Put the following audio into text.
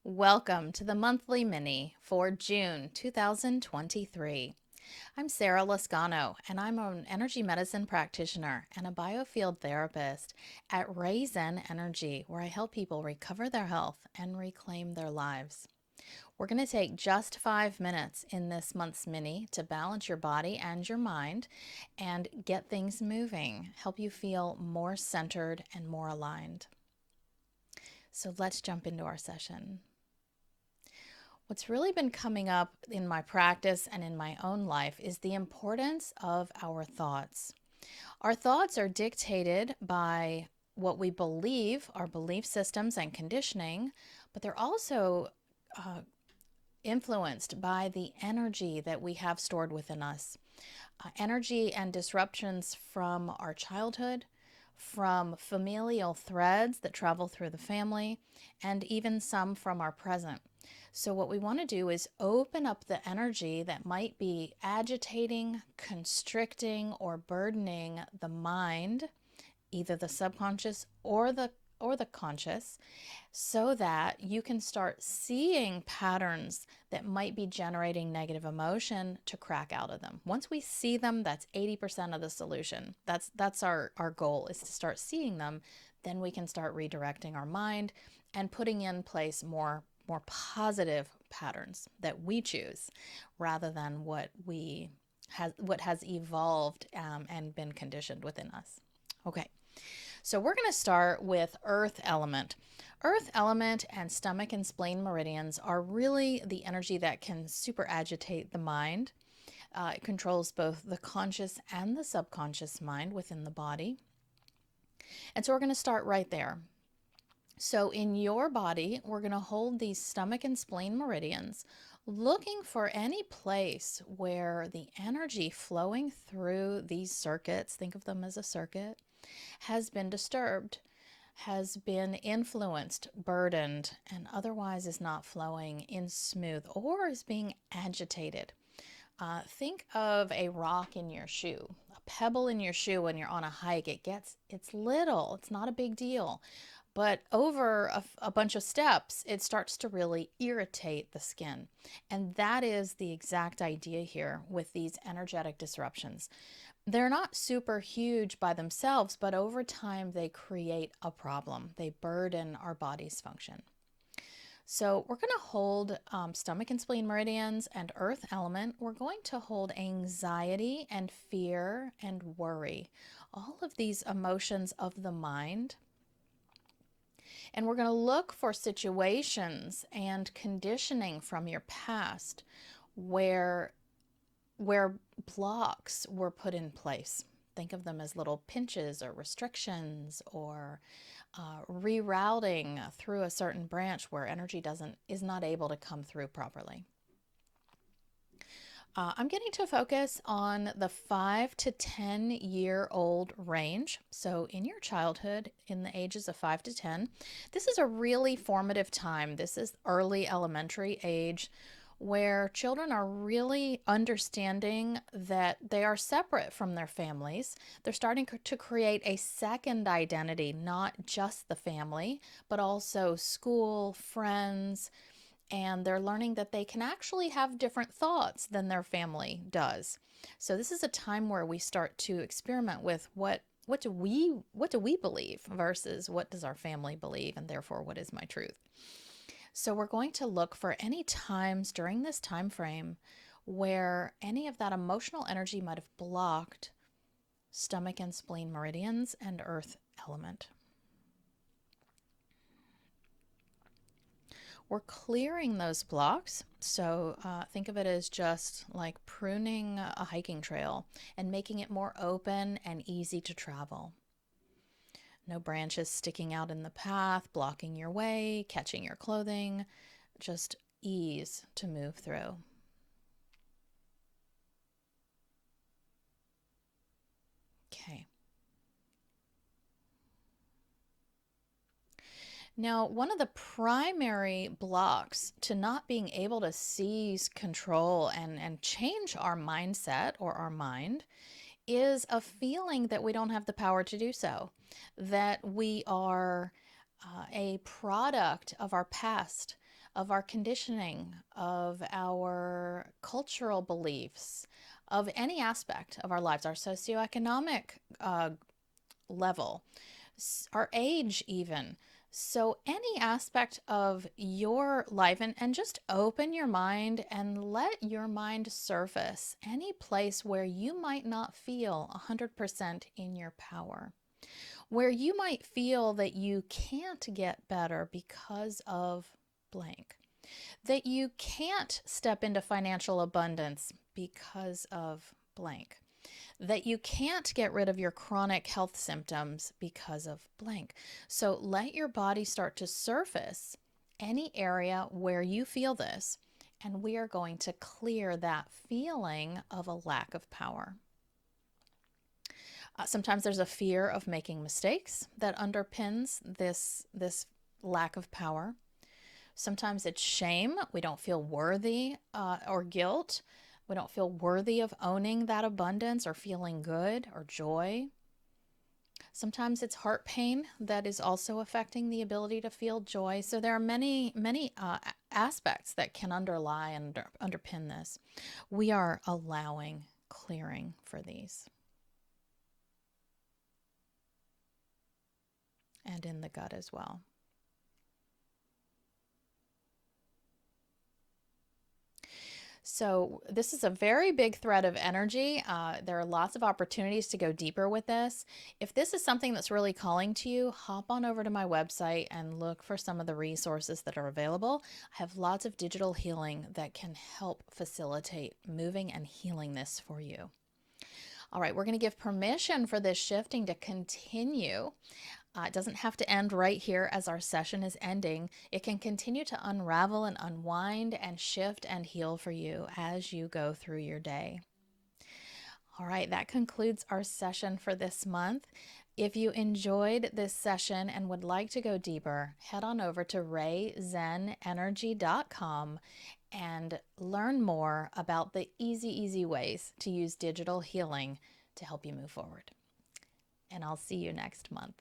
Welcome to the monthly mini for June 2023. I'm Sarah Lascano, and I'm an energy medicine practitioner and a biofield therapist at Raisin Energy, where I help people recover their health and reclaim their lives. We're going to take just 5 minutes in this month's mini to balance your body and your mind and get things moving, help you feel more centered and more aligned. So let's jump into our session. What's really been coming up in my practice and in my own life is the importance of our thoughts. Our thoughts are dictated by what we believe, our belief systems and conditioning, but they're also influenced by the energy that we have stored within us. Energy and disruptions from our childhood, from familial threads that travel through the family, and even some from our present. So, what we want to do is open up the energy that might be agitating, constricting, or burdening the mind, either the subconscious or the conscious, so that you can start seeing patterns that might be generating negative emotion to crack out of them. Once we see them, that's 80% of the solution. That's our goal, is to start seeing them. Then we can start redirecting our mind and putting in place more positive patterns that we choose, rather than what has evolved and been conditioned within us. Okay. So we're going to start with earth element. Earth element and stomach and spleen meridians are really the energy that can super agitate the mind. It controls both the conscious and the subconscious mind within the body. And so we're going to start right there. So in your body, we're going to hold these stomach and spleen meridians, looking for any place where the energy flowing through these circuits, think of them as a circuit, has been disturbed, has been influenced, burdened, and otherwise is not flowing in smooth or is being agitated. Think of a rock in your shoe, a pebble in your shoe when you're on a hike. It's little, it's not a big deal. But over a bunch of steps, it starts to really irritate the skin. And that is the exact idea here with these energetic disruptions. They're not super huge by themselves, but over time they create a problem. They burden our body's function. So we're going to hold stomach and spleen meridians and earth element. We're going to hold anxiety and fear and worry, all of these emotions of the mind. And we're going to look for situations and conditioning from your past where blocks were put in place. Think of them as little pinches or restrictions, or rerouting through a certain branch where energy is not able to come through properly. I'm getting to focus on the 5 to 10-year-old range. So in your childhood, in the ages of 5 to 10, this is a really formative time. This is early elementary age, where children are really understanding that they are separate from their families. They're starting to create a second identity, not just the family, but also school, friends, and they're learning that they can actually have different thoughts than their family does. So this is a time where we start to experiment with what do we believe versus what does our family believe, and therefore what is my truth. So we're going to look for any times during this time frame where any of that emotional energy might have blocked stomach and spleen meridians and earth element. We're clearing those blocks. So think of it as just like pruning a hiking trail and making it more open and easy to travel. No branches sticking out in the path, blocking your way, catching your clothing, just ease to move through. Okay. Now, one of the primary blocks to not being able to seize control and change our mindset or our mind is a feeling that we don't have the power to do so, that we are a product of our past, of our conditioning, of our cultural beliefs, of any aspect of our lives, our socioeconomic level, our age, even. So, any aspect of your life, and just open your mind and let your mind surface any place where you might not feel 100% in your power, where you might feel that you can't get better because of blank, that you can't step into financial abundance because of blank, that you can't get rid of your chronic health symptoms because of blank. So let your body start to surface any area where you feel this, and we are going to clear that feeling of a lack of power. Sometimes there's a fear of making mistakes that underpins this lack of power. Sometimes it's shame. We don't feel worthy, or guilt. We don't feel worthy of owning that abundance or feeling good or joy. Sometimes it's heart pain that is also affecting the ability to feel joy. So there are many aspects that can underlie and underpin this. We are allowing clearing for these. And in the gut as well. So this is a very big thread of energy. There are lots of opportunities to go deeper with this. If this is something that's really calling to you, hop on over to my website and look for some of the resources that are available. I have lots of digital healing that can help facilitate moving and healing this for you. All right, we're going to give permission for this shifting to continue. It doesn't have to end right here as our session is ending. It can continue to unravel and unwind and shift and heal for you as you go through your day. All right, that concludes our session for this month. If you enjoyed this session and would like to go deeper, head on over to rayzenenergy.com and learn more about the easy ways to use digital healing to help you move forward. And I'll see you next month.